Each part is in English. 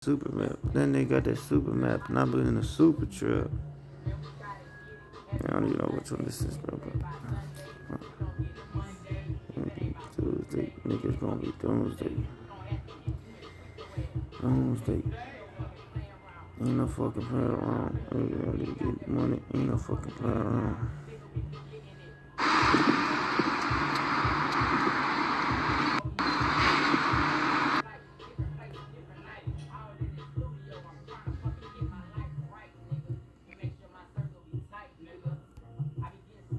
super map. Then they got that super map, and I been in a super truck. I don't even know which one this is, bro. But Tuesday, niggas gonna be Thursday. Thursday. Ain't no fucking play around. Everybody get money. Ain't no fucking play around.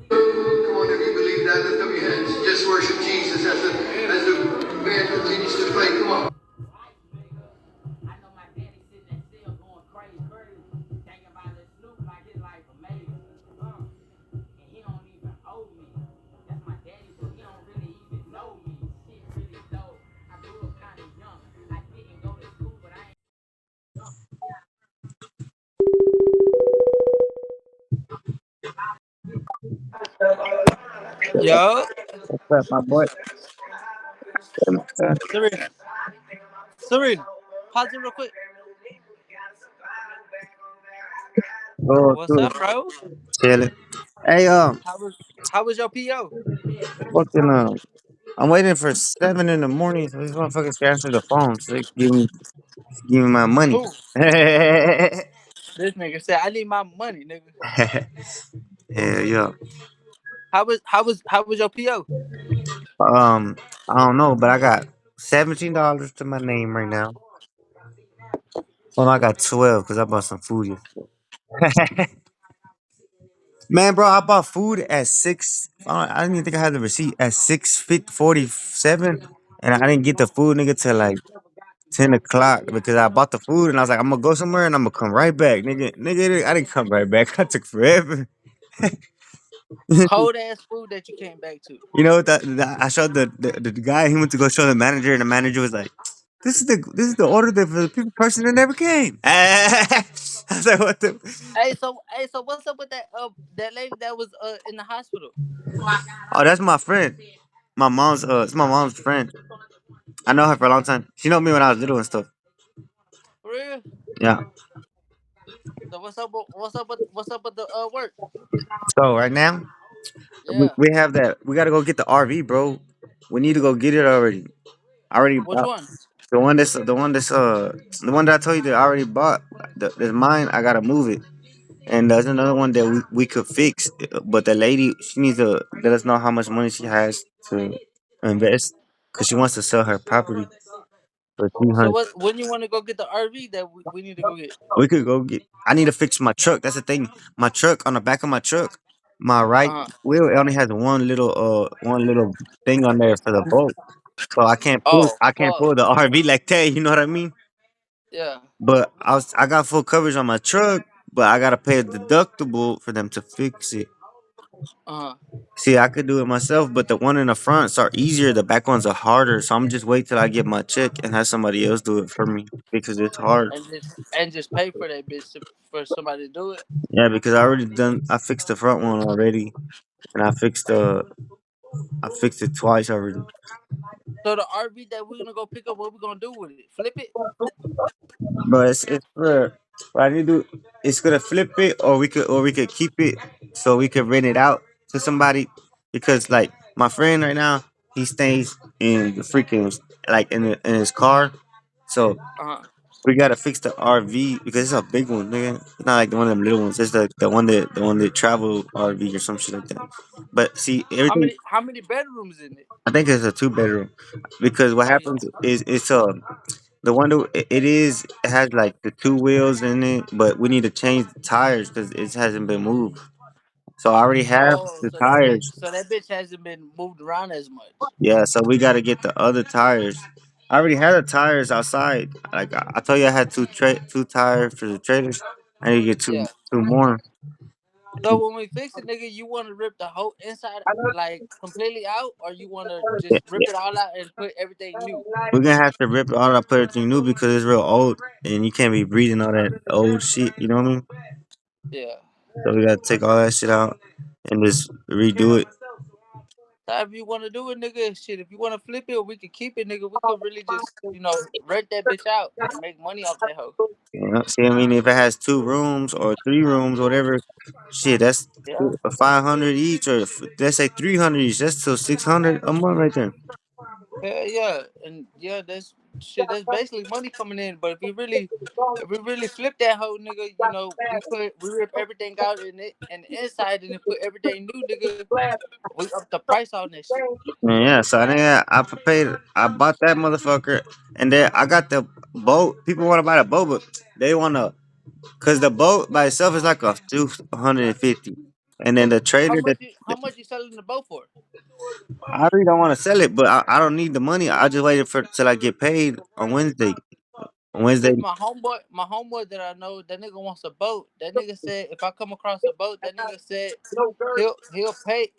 Come on, if you believe that, lift up your hands. Just worship Jesus as the band continues to play. Come on. Yo, What's up, my boy? Serena, Serena, pause it real quick. Oh, What's dude, up, bro? chilling. Hey, How was your PO? fucking, I'm waiting for 7 in the morning so these motherfuckers can answer the phone so they can give me my money. Who? Hell This nigga said I need my money, nigga. yeah. How was your PO? I don't know, but I got $17 to my name right now. Well, I got 12 because I bought some food yesterday. Man, bro, I bought food at six. I didn't even think I had the receipt at 6:47, and I didn't get the food, nigga, till like 10 o'clock because I bought the food and I was like, I'm gonna go somewhere and I'm gonna come right back, nigga. I didn't come right back. I took forever. Cold ass food that you came back to. You know what? I showed the guy. He went to go show the manager, and the manager was like, "This is the order that for the person that never came." I was like, "What the?" Hey, so what's up with that lady that was in the hospital? Oh, that's my friend. It's my mom's friend. I know her for a long time. She know me when I was little and stuff. For real? Yeah. So what's up with the work? So right now, we, Yeah. we have that. We gotta go get the RV, bro. We need to go get it already. I already Which bought one? the one that I told you that I already bought. That's mine. I gotta move it. And there's another one that we could fix, but the lady she needs to let us know how much money she has to invest because she wants to sell her property for three So hundred. what? When you want to go get the RV that we need to go get? We could go get. I need to fix my truck. That's the thing. My truck on the back of my truck, my right Uh huh. wheel it only has one little thing on there for the bolt, so Oh I can't fuck. pull the RV like that. You know what I mean? Yeah. But I got full coverage on my truck, but I gotta pay a deductible for them to fix it. Uh huh. See, I could do it myself, but the one in the fronts are easier. The back ones are harder. So I'm just wait till I get my check and have somebody else do it for me because it's hard. And just pay for that bitch for somebody to do it. Yeah, because I fixed the front one already, and I fixed it twice already. So the RV that we're gonna go pick up, what we gonna do with it? Flip it? But it's for what I need to do. It's gonna flip it, or we could keep it so we could rent it out to somebody. Because like my friend right now, he stays in the freaking like in his car. So Uh huh. we gotta fix the RV because it's a big one, nigga. It's not like one of them little ones. It's the one that travel RV or some shit like that. But see, How everything. many how many bedrooms in it? I think it's a 2 bedroom because what Oh yeah. happens is it's the one that it has like the two wheels in it, but we need to change the tires because it hasn't been moved. So I already have Oh, the so tires. that bitch hasn't been moved around as much. Yeah, so we got to get the other tires. I already had the tires outside. Like I told you, I had two tires for the trailers. I need to get two Yeah. two more. So when we fix it, nigga, you want to rip the whole inside like completely out, or you want to Yeah, just rip yeah. it all out and put everything new? We're gonna have to rip it all up, put everything new because it's real old, and you can't be breathing all that old shit. You know what I mean? Yeah. So we gotta take all that shit out and just redo it. However you want to do it, nigga. Shit, if you want to flip it, or we could keep it, nigga. We could really just, rent that bitch out and make money off that hoe. You know, see, I mean, if it has 2 rooms or 3 rooms, whatever, shit, that's Yeah, 500 each, or let's say 300 each. That's still 600 a month right there. hell yeah, and yeah, that's shit. That's basically money coming in. But if we really flip that hoe, nigga, we rip everything out in it and the inside, and then put everything new, nigga. We up the price on that shit. Yeah, so I think I bought that motherfucker, and then I got the boat. People want to buy the boat, but they want to, cause the boat by itself is like a 250, and then the trailer that How much you selling the boat for? I really don't want to sell it, but I don't need the money. I just waited for till I get paid on Wednesday. On Wednesday, Cause my homeboy that I know, that nigga wants a boat. That nigga said if I come across a boat, that nigga said he'll pay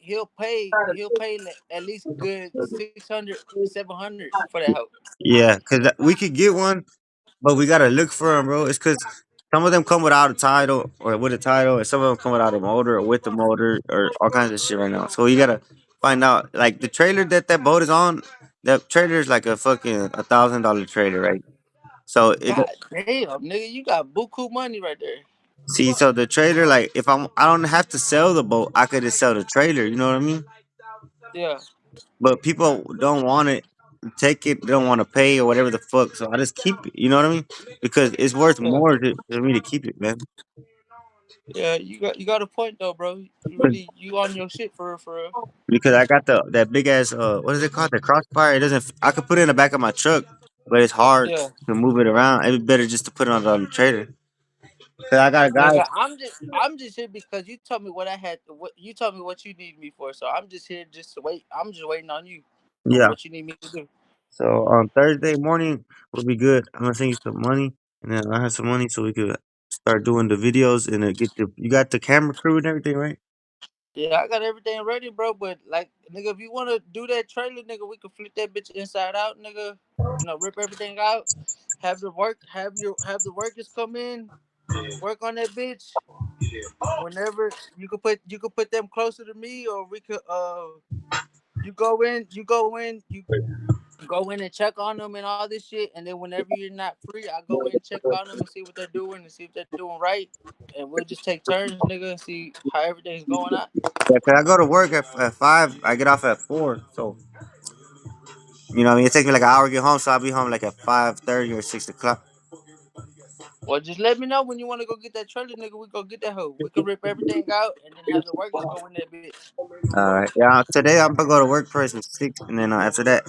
at least good 600, 700 for that hoe. yeah, cause we could get one, but we gotta look for them, bro. It's cause some of them come without a title or with a title, and some of them come without a motor or with the motor or all kinds of shit right now. So you gotta find out. Like the trailer that boat is on, that trailer is like a fucking $1,000 trailer, right? So it God damn, nigga, you got buku money right there. see, so the trailer, like if I don't have to sell the boat, I could just sell the trailer. You know what I mean? Yeah, But people don't want it, take it, they don't want to pay or whatever the fuck. So I just keep it. You know what I mean? Because it's worth yeah, more to me to keep it, man. yeah. You got a point though, bro. You on your shit for real, for real. Because I got that big ass what is it called, the crossfire. It doesn't. I could put it in the back of my truck, but it's hard Yeah, to move it around. It'd be better just to put it on the trailer. Cause I got a guy. nigga. I'm just here because you told me what I had. What you told me what you need me for. So I'm just here just to wait. I'm just waiting on you on Yeah. what you need me to do. So on Thursday morning will be good. I'm gonna send you some money, and then I have some money so we could start doing the videos and get the. You got the camera crew and everything, right? Yeah, I got everything ready, bro. But like, nigga, if you wanna do that trailer, nigga, we can flip that bitch inside out, nigga. Rip everything out. Have the workers come in, work on that bitch. Whenever you could put them closer to me, or we could you go in and check on them and all this shit, and then whenever you're not free, I go in, check on them, and see what they're doing, and see if they're doing right, and we'll just take turns, nigga, and see how everything's going on. Yeah, cause I go to work at 5. I get off at 4. So you know, what I mean, it takes me like an hour to get home. So I'll be home like at 5:30 or 6 o'clock. Well, just let me know when you want to go get that trailer, nigga. We go get that hoe. We can rip everything out and then have the workers go in that bitch. All right. Yeah. Today I'm gonna go to work first at 6, and then after that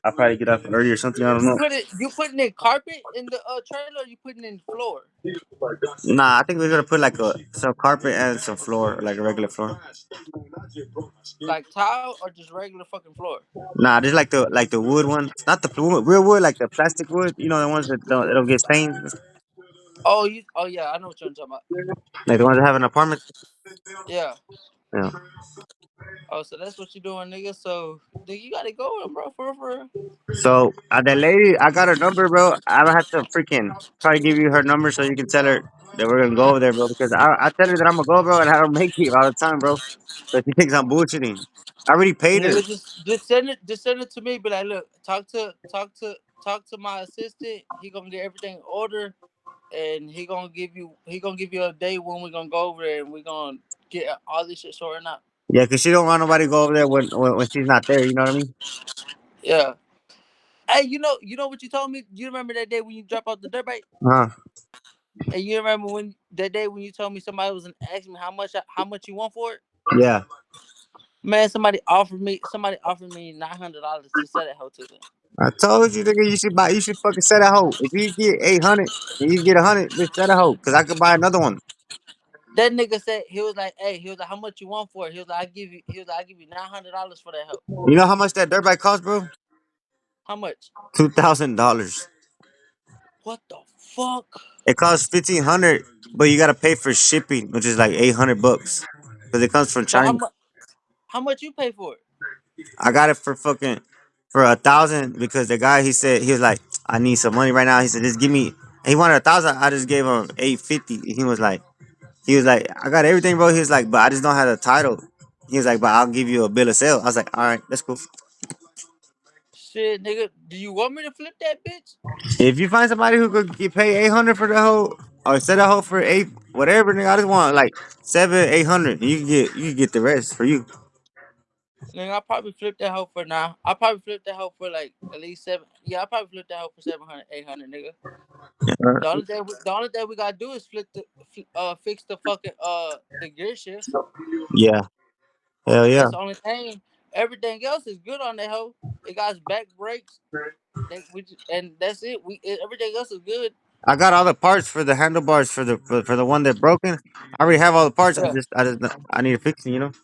I'll probably get off early or something. I don't know. You putting in carpet in the trailer, or you putting in floor, Nah, I think we're gonna put like some carpet and some floor, like a regular floor. like tile, or just regular fucking floor? Nah, just like the wood one. It's not the real wood, like the plastic wood. You know, the ones that don't get stains, Oh yeah, I know what you're talking about. like the ones that have an apartment. Yeah. Yeah. Oh, so that's what you're doing, nigga. So, nigga, you gotta go with him, bro. For real. So that lady, I got her number, bro. I don't have to freaking try to give you her number so you can tell her that we're gonna go over there, bro. Because I tell her that I'm gonna go, bro, and I don't make it all the time, bro. So she thinks I'm bullshitting. I already paid her. Nigga, just send it to me. But like, look, talk to my assistant. He gonna get everything in order, and he gonna give you a day when we gonna go over there, and we gonna get all this shit sorted out. Yeah, cause she don't want nobody to go over there when she's not there. You know what I mean? Yeah. Hey, you know what you told me? You remember that day when you dropped off the dirt bike? Huh? And you remember when that day when you told me somebody was asking me how much you want for it? Yeah. Man, somebody offered me $900 to sell that hoe to them. I told you, nigga, you should buy. You should fucking set a hoe. If you get 800 and you get 100, bitch, set a hoe. Cause I could buy another one. That nigga said he was like, how much you want for it? I give you $900 for that hoe. You know how much that dirt bike cost, bro? How much? $2,000. What the fuck? It costs 1,500, but you gotta pay for shipping, which is like $800, because it comes from So how China. much? How much you pay for it? I got it for fucking for 1,000 because the guy, he said, he was like, I need some money right now. He said, just give me. And he wanted 1,000. I just gave him 850. He was like, I got everything, bro. He was like, but I just don't have the title. He was like, but I'll give you a bill of sale. I was like, all right, that's cool. Shit, nigga, do you want me to flip that bitch? If you find somebody who could get pay 800 for the whole, or sell the whole for eight, whatever, nigga, I just want like 700, 800. You can get the rest for you. Nigga, I probably flip that hoe for now. I probably flip that hoe for like at least seven. Yeah, I probably flip that hoe for 700, 800, nigga. The only thing we gotta do is fix the fucking the gear shift. Yeah, hell yeah. That's the only thing. Everything else is good on that hoe. It got back brakes. And that's it. Everything else is good. I got all the parts for the handlebars for the one that broken. I already have all the parts. Yeah. I need to fix it.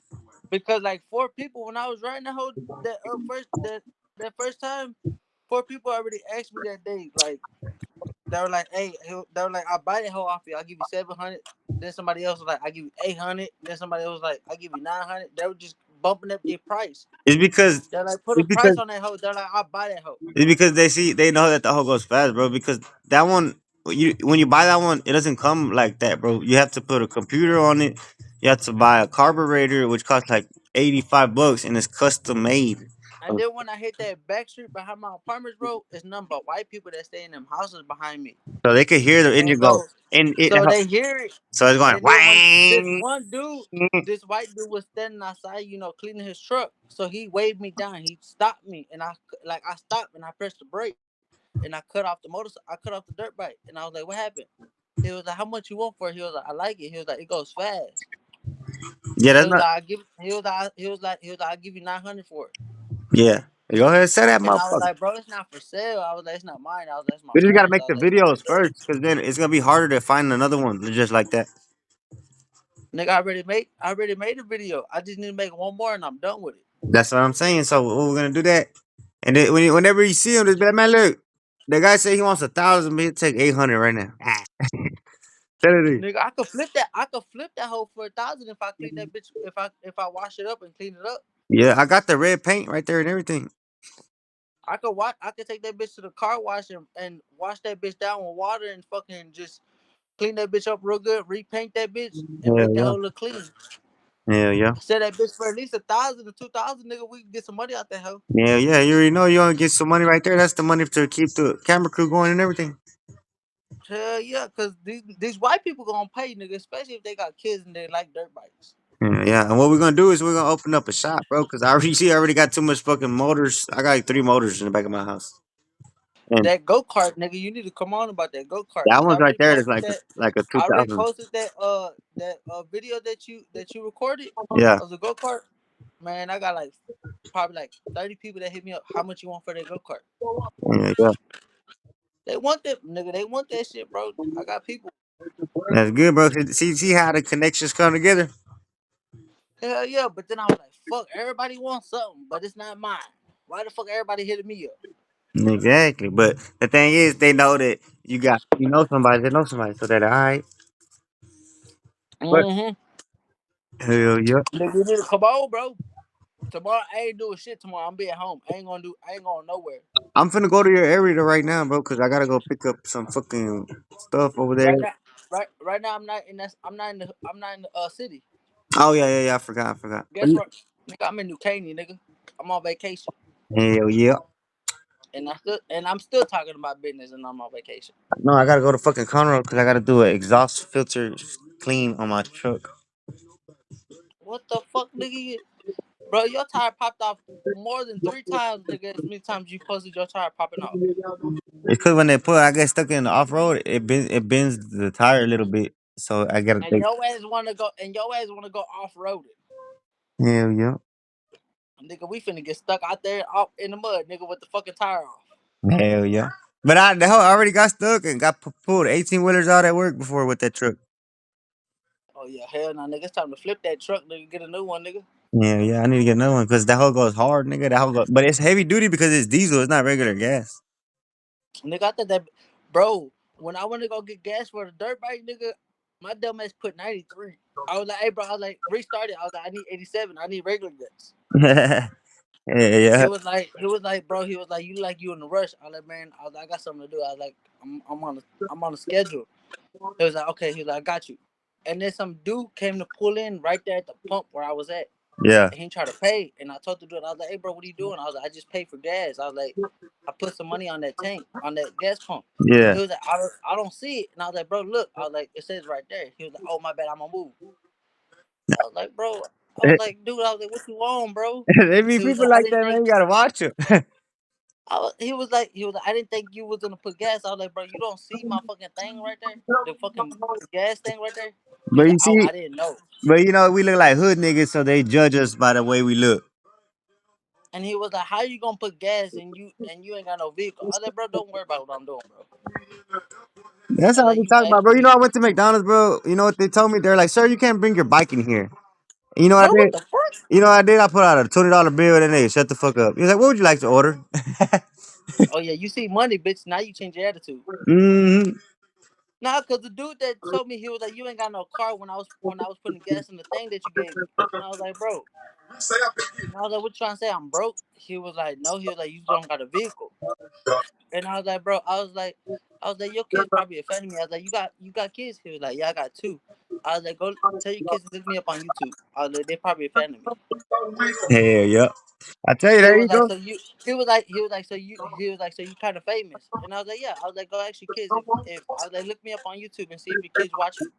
Because like four people when I was riding the whole that first time, four people already asked me that day. Like they were like, "Hey," they were like, "I'll buy that hoe off you. I'll give you 700." Then somebody else was like, "I give you 800." Then somebody else was like, "I give you 900." They were just bumping up their price. It's because They're like, "Put a it's because price on that hoe." They're like, "I'll buy that hoe." it's because they know that the hoe goes fast, bro. Because that one, when you buy that one, it doesn't come like that, bro. You have to put a computer on it. You have to buy a carburetor, which costs like $85, and it's custom made. And then when I hit that back street behind my apartments, bro, it's nothing but white people that stay in them houses behind me. So they could hear the And engine go, so and it. so they hear it. So it's going And then when this wang. one dude, this white dude was standing outside, cleaning his truck. So he waved me down. He stopped me, and I stopped and I pressed the brake, and I cut off the motorcycle. I cut off the dirt bike, and I was like, "What happened?" He was like, "How much you want for it?" He was like, "I like it." He was like, "It goes fast." Yeah, He that's was not. like, "I give." He was like, "I'll give you 900 for it." Yeah, go ahead and say that, And I was motherfucker. like, "Bro, it's not for sale." I was like, "It's not mine." I was like, "It's my We just gotta friend's." make I was the like, "It's not videos for sale." first, because then it's gonna be harder to find another one just like that. Nigga, I already made a video. I just need to make one more, and I'm done with it. That's what I'm saying. So we're gonna do that, and then whenever you see him, just be like, man, look, the guy said he wants 1,000, but he'll take 800 right now. Tell it to you. Nigga, I could flip that. I could flip that hoe for 1,000 if I clean that bitch. If I wash it up and clean it up. Yeah, I got the red paint right there and everything. I could take that bitch to the car wash and wash that bitch down with water and fucking just clean that bitch up real good, repaint that bitch, and Hell make that yeah, hoe look clean. hell yeah, Sell that bitch for at least 1,000 or 2,000, nigga. We can get some money out that hoe. yeah, yeah. You already know you gonna get some money right there. That's the money to keep the camera crew going and everything. Hell yeah, cause these white people gonna pay, nigga, especially if they got kids and they like dirt bikes. Yeah, yeah. And what we're gonna do is we're gonna open up a shop, bro. Cause I already see I already got too much fucking motors. I got like 3 motors in the back of my house, and That go kart, nigga, you need to come on about that go kart, that cause I one's right already there. That's posted like that. like a two I already thousand. posted that video that you recorded Yeah, of the go kart. Man, I got like probably like 30 people that hit me up. How much you want for that go kart? yeah, yeah. They want that, nigga. They want that shit, bro. I got people. That's good, bro. See how the connections come together. Hell yeah, but then I was like, fuck, everybody wants something, but it's not mine. Why the fuck everybody hitting me up? Exactly. But the thing is, they know that you know somebody that knows somebody, so that all right. But Mm-hmm. hell yeah, Nigga, you need to come on, bro. Tomorrow I ain't doing shit tomorrow. I'm be at home. I ain't going nowhere. I'm finna go to your area right now, bro, cause I gotta go pick up some fucking stuff over there. Right now, right now I'm not in the city. Oh yeah, yeah, yeah. I forgot. Guess what? Nigga, I'm in New Caney, nigga. I'm on vacation. Hell yeah. And I'm still talking about business and I'm on vacation. No, I gotta go to fucking Conroe because I gotta do an exhaust filter clean on my truck. What the fuck, nigga? Bro, your tire popped off more than 3 times, nigga. As many times you posted your tire popping off. It's because when I get stuck in the off road, it bends the tire a little bit. So I gotta And take. your ass wanna go off roading. Hell yeah. Nigga, we finna get stuck out there off in the mud, nigga, with the fucking tire off. Hell yeah. But the hell I already got stuck and got pulled 18 wheelers out at work before with that truck. Oh yeah, hell no, nigga. It's time to flip that truck, nigga. Get a new one, nigga. Yeah, yeah. I need to get another one because that hoe goes hard, nigga. But it's heavy duty because it's diesel. It's not regular gas. Nigga, I thought that, bro. When I went to go get gas for the dirt bike, nigga, my dumb ass put 93. I was like, hey, bro. I was like, restart it. I was like, I need 87. I need regular gas. Yeah, yeah. He was like, bro. He was like, you in a rush. I was like, man. I was like, I got something to do. I was like, I'm on a schedule. He was like, okay. He was like, I got you. And then some dude came to pull in right there at the pump where I was at. Yeah. And he tried to pay, and I told the dude, I was like, "Hey, bro, what are you doing?" I was like, "I just paid for gas." I was like, "I put some money on that tank, on that gas pump." Yeah. He was like, I don't see it," and I was like, "Bro, look." I was like, "It says right there." He was like, "Oh, my bad, I'm gonna move." I was like, "Bro," I was like, "Dude," I was like, "What you on, bro?" They be He was people like, "I like didn't that, man. think." You gotta watch them. He was like, "I didn't think you was gonna put gas." I was like, "Bro, you don't see my fucking thing right there, the fucking gas thing right there." He But was like, you "Oh, see, I didn't know." but you know, we look like hood niggas, so they judge us by the way we look. And he was like, "How you gonna put gas and you ain't got no vehicle?" I was like, "Bro, don't worry about what I'm doing, bro." That's I was how like, we "You can talk about, bro. actually You get." know, I went to McDonald's, bro. You know what they told me? They're like, "Sir, you can't bring your bike in here." And you know what Bro, I what did? the fuck? You know what I did? I put out a $20 bill and they shut the fuck up. He was like, "What would you like to order?" Oh yeah, you see money, bitch. Now you change your attitude. hmm Nah, cause the dude that told me, he was like, "You ain't got no car," when I was putting gas in the thing that you gave me, and I was like, "Bro," and I was like, "What you trying to say? I'm broke?" He was like, "No," he was like, "You don't got a vehicle," and I was like, "Bro," I was like, "Your kids probably offended me." I was like, you got kids?" He was like, "Yeah, I got two." I was like, "Go tell your kids to look me up on YouTube." I was like, "They probably offended me." Hell yeah. I tell you, He there was you like, go. "So you," he was like, "So you kind of famous?" And I was like, "Yeah." I was like, "Go ask your kids if I was like, look me up on YouTube and see if your kids watch you."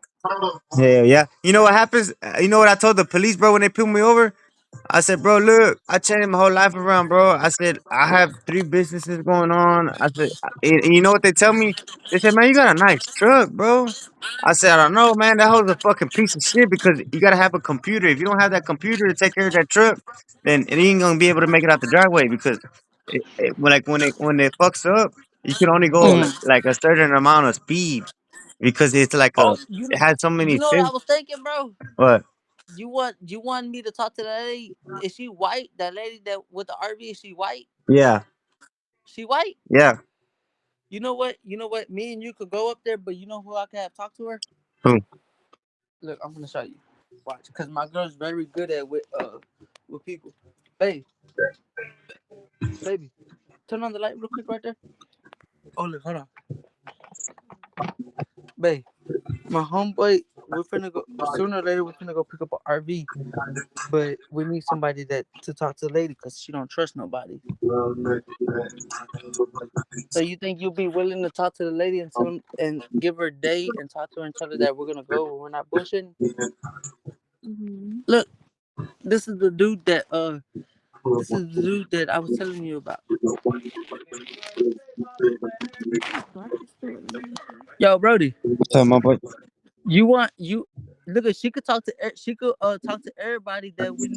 Hell yeah. You know what happens? You know what I told the police, bro, when they pulled me over? I said, "Bro, look, I changed my whole life around, bro." I said, "I have three businesses going on." I said, and you know what they tell me? They said, "Man, you got a nice truck, bro." I said, "I don't know, man. That was a fucking piece of shit because you gotta have a computer. If you don't have that computer to take care of that truck, then it ain't gonna be able to make it out the driveway because when it fucks up, you can only go Mhm. like a certain amount of speed because it's like Oh, it has so you many know what I things." was thinking, bro? But You want me to talk to that lady? Is she white? That lady that with the RV, is she white? yeah, She white? yeah. You know what? You know what? Me and you could go up there, but you know who I could have talk to her? Who? Look, I'm gonna show you. Watch, cause my girl's very good at with people. Babe, baby, turn on the light real quick right there. Oh look, hold on, babe. My homeboy, we're finna go sooner or later. We're finna go pick up an RV, but we need somebody that to talk to the lady, cause she don't trust nobody. So you think you'll be willing to talk to the lady and give her a date and talk to her and tell her that we're gonna go, we're not bushing? Look, this is the dude that this is the dude that I was telling you about. Yo, Brody, Tell my boy. you want you look at she could talk to she could talk to everybody that we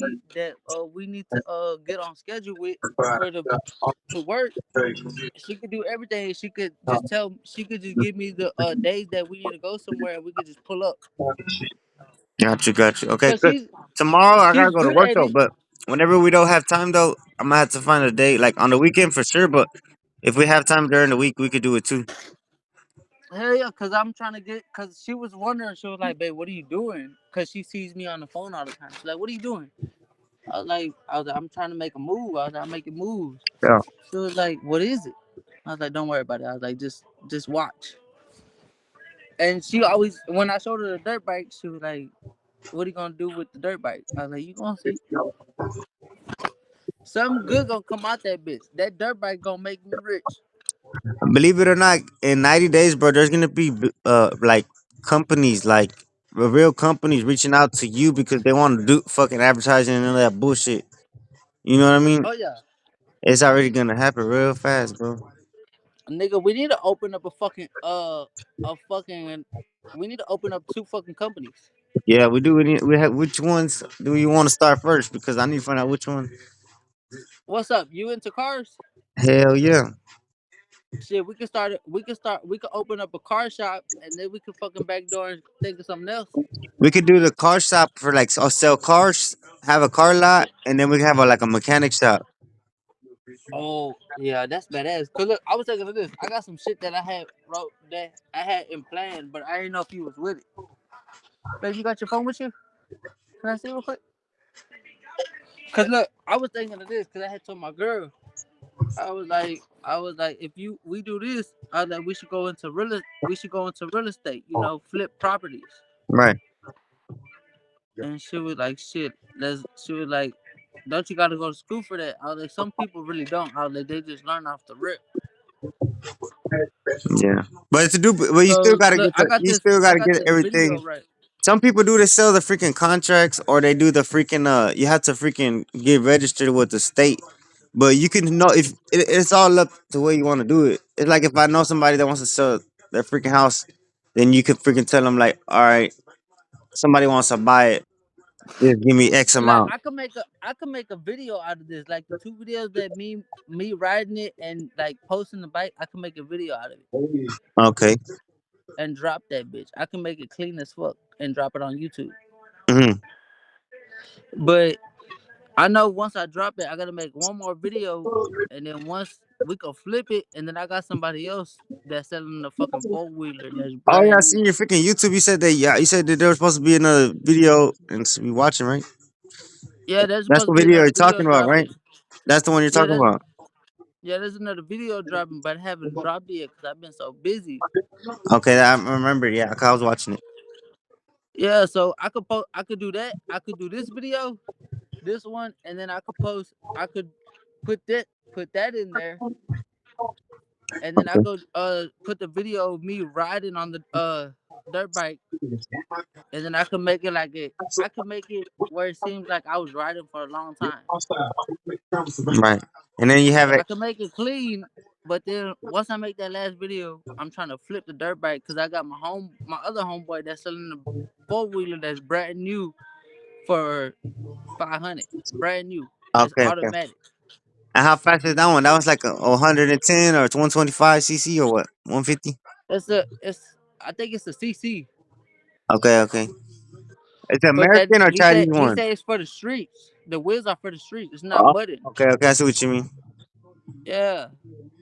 need to get on schedule with for the to work. She could do everything. She could just give me the days that we need to go somewhere and we could just pull up. Got you. Okay, Cause good. Tomorrow I gotta she's go to good work at though, it. but whenever we don't have time though, I'm gonna have to find a day like on the weekend for sure. But if we have time during the week, we could do it too. Hell yeah, cause I'm trying to cause she was wondering, she was like, "Babe, what are you doing?" Cause she sees me on the phone all the time. She's like, "What are you doing?" I was like, "I'm trying to make a move." I was like, "I'm making moves." Yeah. She was like, "What is it?" I was like, "Don't worry about it." I was like, just watch." And she always, when I showed her the dirt bike, she was like, "What are you gonna do with the dirt bike?" I was like, "You gonna see. Something good gonna come out that bitch. That dirt bike gonna make me rich." Believe it or not, in 90 days, bro, there's gonna be like companies like real companies reaching out to you because they want to do fucking advertising and all that bullshit. You know what I mean? Oh yeah, It's already gonna happen real fast, bro. nigga, we need to open up a fucking, we need to open up two fucking companies. Yeah, we do. We have which ones do you want to start first? Because I need to find out which one. What's up? You into cars? Hell yeah. Shit, we can start it. We can open up a car shop and then we can fucking backdoor and think of something else. We could do the car shop for like sell cars, have a car lot, and then we can have like a mechanic shop. Oh yeah, that's badass. Cause look, I was thinking of this. I got some shit that I had wrote that I had in plan, but I didn't know if you was with it. Babe, you got your phone with you? Can I see real quick? Cause look, I was thinking of this because I had told my girl. I was like, if we do this, I was like, we should go into real estate. You know, flip properties. Right. And she was like, shit. She was like, don't you gotta go to school for that? I was like, some people really don't. I was like, they just learn off the rip. Yeah, but to do, but you still So gotta look, get the, you still I gotta got get the video everything. right. Some people do they sell the freaking contracts, or they do the freaking you have to freaking get registered with the state. But you can know if it's all up to where you want to do it. It's like if I know somebody that wants to sell their freaking house, then you can freaking tell them like, all right, somebody wants to buy it, just give me X Like amount. I could make a video out of this. Like the two videos that me riding it and like posting the bike, I can make a video out of it Okay. and drop that bitch. I can make it clean as fuck and drop it on YouTube. Hmm. But I know once I drop it, I gotta make one more video, and then once we can flip it, and then I got somebody else that's selling the fucking 4-wheeler that's Oh yeah, I brand new. seen your freaking YouTube. You said that. Yeah, you said that there was supposed to be another video and to be watching, right? Yeah, there's That's supposed the to be video another you're video talking about, right? dropping. That's the one you're Yeah, talking about. there's another video dropping, but I haven't dropped it yet because I've been so busy. Okay, I remember. Yeah, 'cause I was watching it. Yeah, so I could do that. I could do this video, this one, and then I could post. I could put that in there, and then I Okay. could put the video of me riding on the dirt bike, and then I could make it like it. I could make it where it seems like I was riding for a long time. Right. And then you have I it. could make it clean, but then once I make that last video, I'm trying to flip the dirt bike because I got my other homeboy that's selling the 4-wheeler that's brand new for 500, brand new. It's Okay, okay. automatic. And how fast is that one? That was like a 110 or 125 cc or what? 150? It's I think it's a CC, Okay, okay. It's but that American or Chinese he one? said it's for the streets. The wheels are for the streets. It's not Oh, mudding. okay, okay. I see what you mean. Yeah,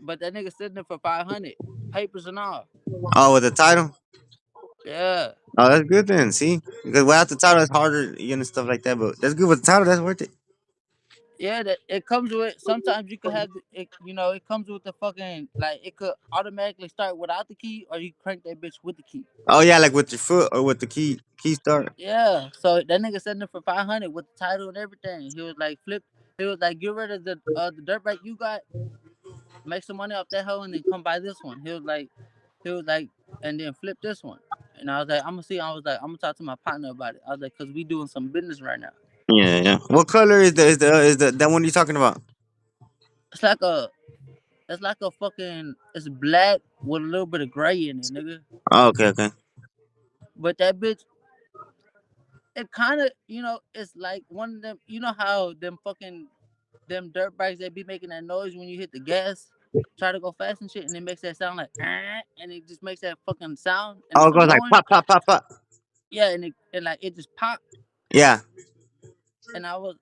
but that nigga sitting there for 500, papers and all. Oh, with the title? Yeah. Oh, that's good then. See, because without the title, it's harder, stuff like that. But that's good with the title. That's worth it. Yeah, that it comes with. Sometimes you could have it. You know, it comes with the fucking like. It could automatically start without the key, or you crank that bitch with the key. Oh yeah, like with your foot or with the key start. Yeah. So that nigga selling it for 500 with the title and everything. He was like flip. He was like get rid of the dirt bike you got, make some money off that hoe, and then come buy this one. He was like, and then flip this one. And I was like, I'm gonna see. I was like, I'm gonna talk to my partner about it. I was like, cause we doing some business right now. Yeah, yeah. What color is the that one you're talking about? It's like a it's like a fucking it's black with a little bit of gray in it, nigga. Oh, okay, okay. But that bitch, it kind of, it's like one of them. You know how them dirt bikes they be making that noise when you hit the gas, try to go fast and shit, and it makes that sound like, and it just makes that fucking sound, and Oh, it's it goes like annoying. pop, pop, pop, pop. Yeah, and like it just popped, Yeah, and I was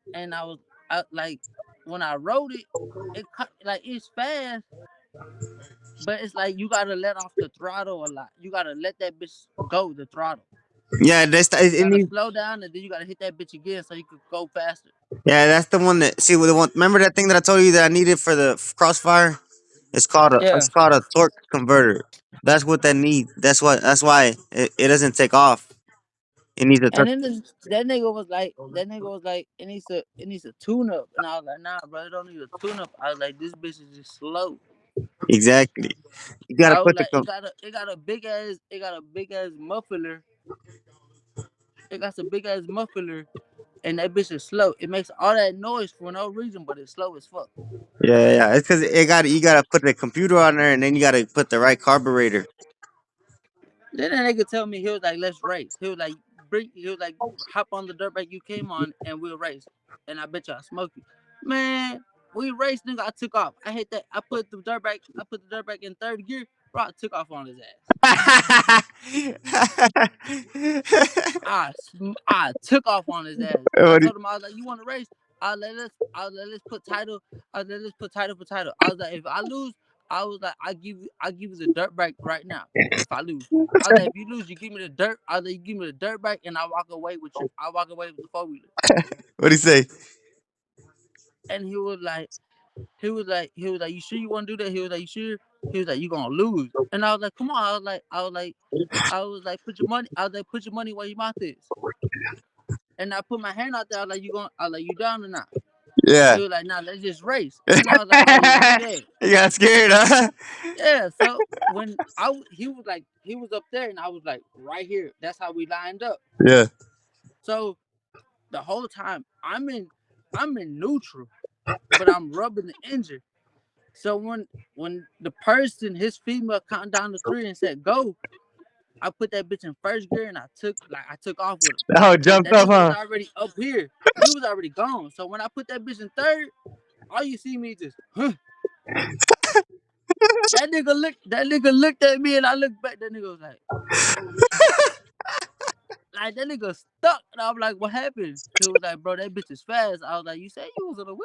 like when I rode it, like it's fast, but it's like you gotta let off the throttle a lot. You gotta let that bitch go the throttle. yeah. You gotta slow down and then you gotta hit that bitch again so you could go faster. Yeah, that's the one that. See, with the one. Remember that thing that I told you that I needed for the crossfire? Yeah. It's called a torque converter. That's what that needs. That's why it doesn't take off. It needs a And torque. then that nigga was like, it needs a tune up. And I was like, nah, bro, it don't need a tune up. I was like, this bitch is just slow. Exactly. You gotta I was put the. like, it got a big ass muffler. It got some big ass muffler and that bitch is slow. It makes all that noise for no reason, but it's slow as fuck. Yeah, yeah, yeah. It's because you gotta put the computer on there, and then you gotta put the right carburetor. Then that nigga tell me he was like, let's race. He was like, hop on the dirt bike you came on and we'll race. And I bet you I smoke you. Man, we raced, nigga. I took off. I hit that. I put the dirt bike in third gear. Bro, I took off on his ass. I took off on his ass. I What do told him I was like, "You want to race? Let's put title. Let's put title for title." I was like, "If I lose, I was like, I give you the dirt bike right now. If I lose, I was like, if you lose, you give me the dirt. I was like, you give me the dirt bike, and I walk away with you. I walk away with the 4-wheeler." you say? And he was like, you sure you want to do that? He was like, you sure? He was like, you gonna lose. And I was like, come on. I was like, put your money. I was like, put your money where your mouth is. And I put my hand out there. I was like, I was like, you down or not? Yeah. He was like, nah, let's just race. And I was like, oh yeah, do that. You got scared, huh? Yeah. So when he was like, he was up there, and I was like, right here. That's how we lined up. Yeah. So the whole time I'm in neutral, but I'm rubbing the engine. So when the person, his female, counted down to three and said go, I put that bitch in first gear and I took off with him. Oh, jumped That up, nigga was huh? already up here. He was already gone. So when I put that bitch in third, all you see me just, huh. That nigga looked at me and I looked back. That nigga was like that nigga stuck. And I'm like, what happened? He was like, bro, that bitch is fast. I was like, you said you was on the wheel.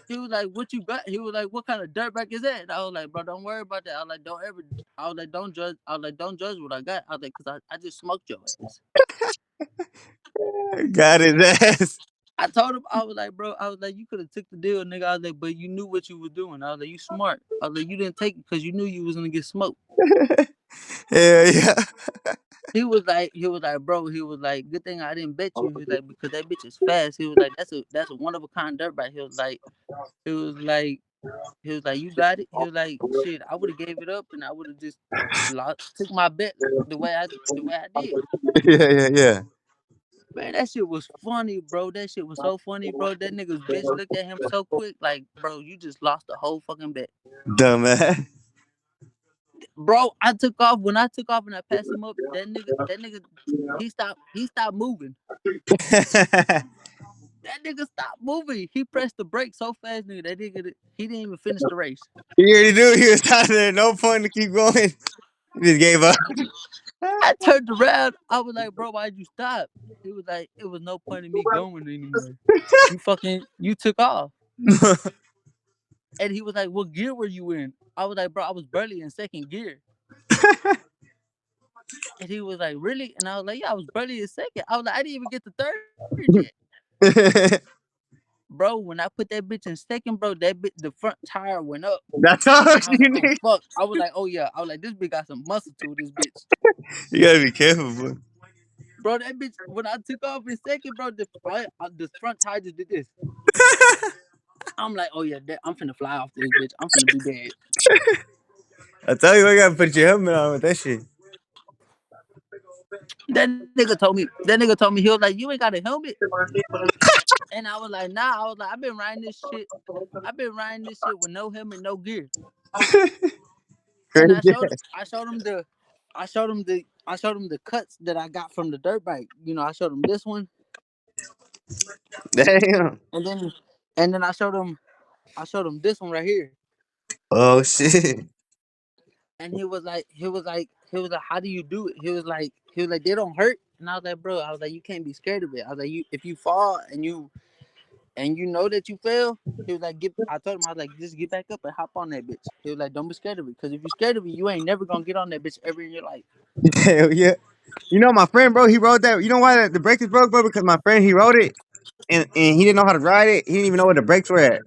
He was like, what you got? He was like, what kind of dirt bike is that? And I was like, bro, don't worry about that. I was like, don't ever. I was like, don't judge. I was like, don't judge what I got. I was like, cause I just smoked your ass. Got his ass. I told him, I was like, bro, I was like, you could have took the deal, nigga. I was like, but you knew what you were doing. I was like, you smart. I was like, you didn't take it because you knew you was gonna get smoked. Hell yeah. He was like, bro, he was like, good thing I didn't bet you. He was like, because that bitch is fast. He was like, that's a one of a kind dirt bike. He was like, he was like, you got it. He was like, shit, I would have gave it up and I would have just took my bet the way I did. Yeah, yeah, yeah. Man, that shit was funny, bro. That shit was so funny, bro. That nigga's bitch looked at him so quick, like, bro, you just lost the whole fucking bet. Dumbass. Bro, I took off. When I took off and I passed him up, that nigga, he stopped moving. That nigga stopped moving. He pressed the brake so fast, nigga. That nigga, he didn't even finish the race. He already knew he was out there. No point to keep going. He just gave up. I turned around. I was like, bro, why'd you stop? He was like, it was no point in me going anymore. You took off. And he was like, what gear were you in? I was like, bro, I was barely in second gear. And he was like, really? And I was like, yeah, I was barely in second. I was like, I didn't even get the third yet. Bro, when I put that bitch in second, bro, the front tire went up. That's all I was you like, oh need. fuck. I was like, oh yeah. I was like, this bitch got some muscle to this bitch. You gotta be careful, boy. Bro, that bitch, when I took off in second, bro, the front tire just did this. I'm like, oh yeah, I'm finna fly off this bitch. I'm finna be dead. I tell you, I gotta put your helmet on with that shit. That nigga told me, he was like, you ain't got a helmet? And I was like, nah. I was like, I've been riding this shit. I've been riding this shit with no helmet, no gear. And Crazy. I showed him the cuts that I got from the dirt bike. You know, I showed him this one, Damn. and then I showed him this one right here. Oh shit. And he was like, how do you do it? He was like, they don't hurt. And I was like, bro, I was like, you can't be scared of it. I was like, if you fall and you know that you fell, he was like, I told him, I was like, just get back up and hop on that bitch. He was like, don't be scared of it, because if you're scared of it, you ain't never gonna get on that bitch ever in your life. Hell yeah. You know my friend, bro. He rode that. You know why the brake is broke, bro? Because my friend he rode it, and he didn't know how to ride it. He didn't even know where the brakes were at,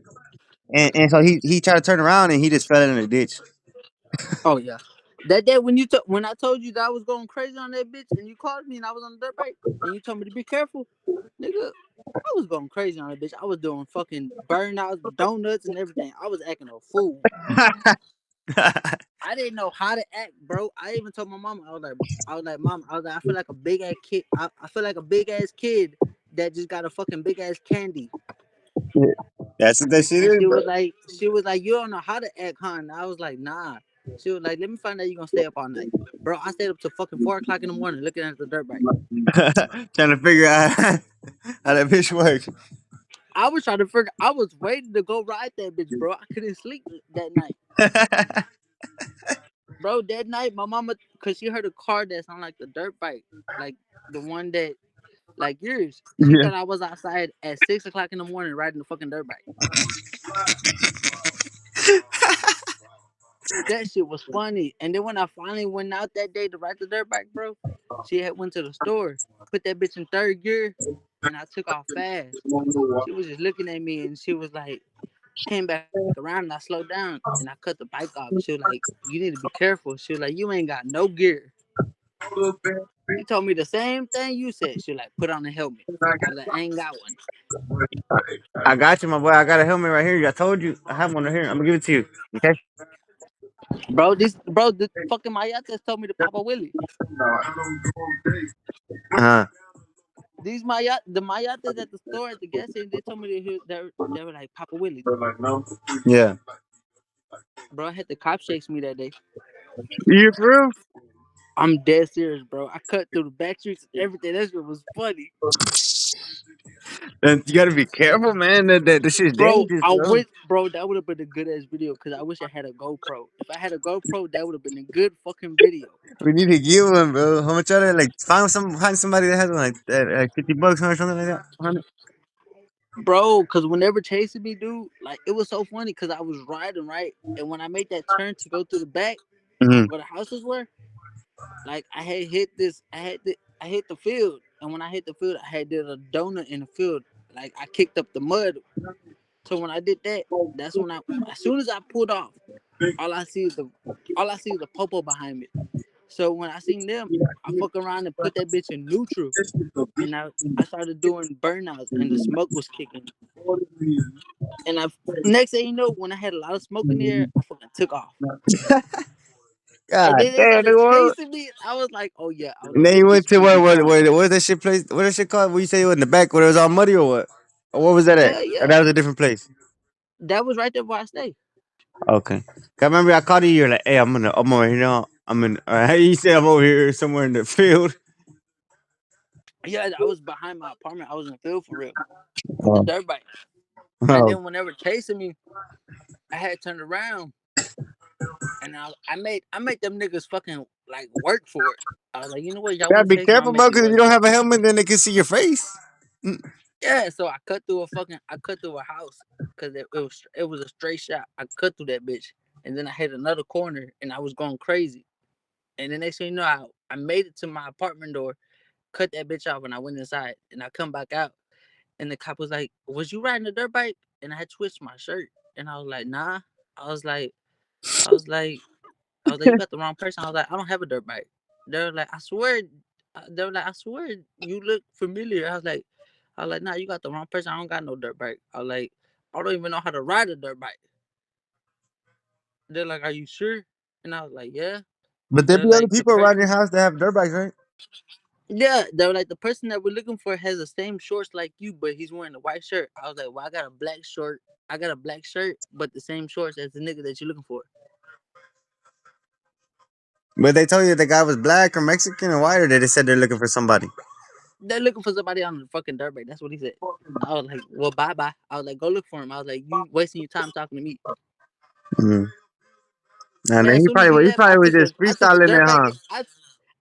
and so he tried to turn around and he just fell in the ditch. Oh yeah. That day when I told you that I was going crazy on that bitch and you called me and I was on the dirt bike and you told me to be careful, nigga, I was going crazy on that bitch. I was doing fucking burnouts, donuts, and everything. I was acting a fool. I didn't know how to act, bro. I even told my mama, I was like, mom, I was like, I feel like a big ass kid. I feel like a big ass kid that just got a fucking big ass candy. That's what that shit And is, bro. she was like, you don't know how to act, huh? And I was like, nah. She was like, let me find out you gonna stay up all night. Bro, I stayed up till fucking 4 o'clock in the morning looking at the dirt bike. Trying to figure out how that bitch works. I was waiting to go ride that bitch, bro. I couldn't sleep that night. Bro, that night, my mama, cause she heard a car that's on like the dirt bike, like the one that, like yours. She Yeah. thought I was outside at 6 o'clock in the morning riding the fucking dirt bike. That shit was funny. And then when I finally went out that day to ride the dirt bike, bro, she had went to the store, put that bitch in third gear, and I took off fast. She was just looking at me and she was like, came back around and I slowed down and I cut the bike off. She was like, you need to be careful. She was like, you ain't got no gear. She told me the same thing you said. She like put on a helmet. I was like, I ain't got one. I got you, my boy. I got a helmet right here. I told you. I have one right here. I'm gonna give it to you. Okay. Bro, the fucking Mayates told me to Papa Willie. Uh The Mayates at the store at the gas station, they told me they were like Papa Willie. yeah. Bro, I had the cop chase me that day. You for real? I'm dead serious, bro. I cut through the back streets and everything. That shit was funny. And you gotta be careful, man. That shit's Bro, dangerous, I bro. wish, bro, that would have been a good ass video because I wish I had a GoPro. If I had a GoPro, that would have been a good fucking video. We need to get one, bro. How much are they? Like find somebody that has one like that, like $50 or something like that. 100. Bro, because whenever chasing me, dude, like it was so funny because I was riding, right? And when I made that turn to go through the back Mm-hmm. where the houses were, like I had hit this, I hit the field. And when I hit the field, I had did a donut in the field. Like I kicked up the mud. So when I did that, that's when as soon as I pulled off, all I see is the popo behind me. So when I seen them, I fuck around and put that bitch in neutral, and I started doing burnouts, and the smoke was kicking. And I next thing you know, when I had a lot of smoke in the air, I fucking took off. And God then they damn, started nigga. chasing me. I was like, oh yeah, I was And like, then this you went bitch to finna be fun. where's that shit place? What that shit called? What you say it was in the back where it was all muddy or what? Or what was that at? Hell Or yeah, that was a different place. that was right there where I stay. Okay. 'Cause I remember I called you. You're like, hey, I'm over here now. I'm in. You said I'm over here somewhere in the field. Yeah, I was behind my apartment. I was in the field for real with the Oh. dirt bike. And Oh. then whenever chasing me, I had turned around and I made them niggas fucking like work for it. I was like, you know what, y'all Gotta want to be chase me? I'll careful, make bro. you Because if you work don't for it. have a helmet, then they can see your face. Mm. Yeah, so I cut through a house because it was a straight shot. I cut through that bitch, and then I hit another corner, and I was going crazy. And then next thing you know, I made it to my apartment door, cut that bitch off, and I went inside, and I come back out, and the cop was like, "Was you riding a dirt bike?" And I had twitched my shirt, and I was like, "Nah." I was like, I was like, you got the wrong person. I was like, I don't have a dirt bike. They're like, I swear. They were like, I swear you look familiar. I was like, nah, you got the wrong person. I don't got no dirt bike. I was like, I don't even know how to ride a dirt bike. They're like, are you sure? And I was like, yeah. But there They're be other like, people around your house that have dirt bikes, right? yeah. They were like, the person that we're looking for has the same shorts like you, but he's wearing a white shirt. I was like, well, I got a black short. I got a black shirt, but the same shorts as the nigga that you're looking for. But they told you the guy was black or Mexican or white, or they just said they're looking for somebody. They're looking for somebody on the fucking dirt bike. That's what he said. I was like, well, bye bye. I was like, go look for him. I was like, you wasting your time talking to me. Mm. And Man, then as soon as he he left, probably was just I took the freestyling dirt there, bike. huh?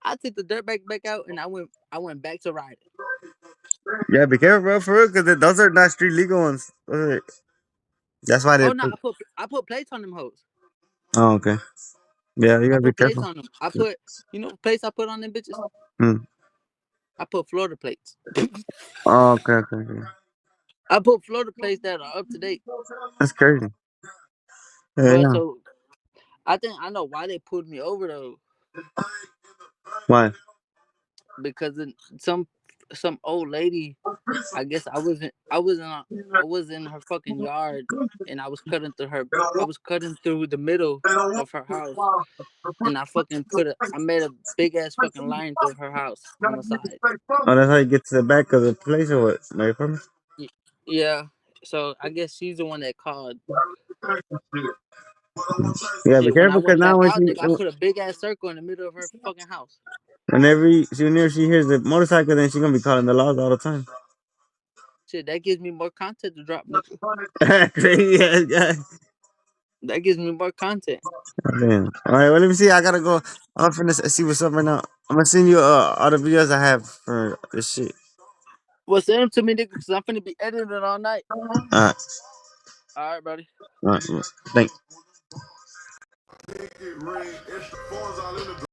I took the dirt bike back out, and I went back to riding. Yeah, be careful, bro, for real, because those are not street legal ones. That's why they Oh no, put. I put plates on them hoes. Oh, okay. Yeah, you I gotta be put plates careful. on them. I put what plates I put on them bitches. Mm. I put Florida plates. Oh, okay, okay, okay. I put Florida plates that are up to date, That's crazy. Yeah, bro. yeah. So I think I know why they pulled me over though, Why? because some old lady. I guess I was in her fucking yard, and I was cutting through the middle of her house, and I made a big ass fucking line through her house on the side. Oh, that's how you get to the back of the place or what? My apartment? Y- Yeah, so I guess she's the one that called. Yeah, be Shit, when I careful, because went now back when out, she, nigga, I put a big ass circle in the middle of her fucking house. whenever she hears the motorcycle, then she gonna be calling the laws all the time. Shit, that gives me more content to drop, nigga. Crazy ass guy. That gives me more content. Damn. All right, well, let me see. I gotta go. I'm finna see what's up right now. I'm gonna send you all the videos I have for this shit. Well, send them to me, nigga, because I'm finna be editing it all night. All right, All right, buddy. all right. Thanks.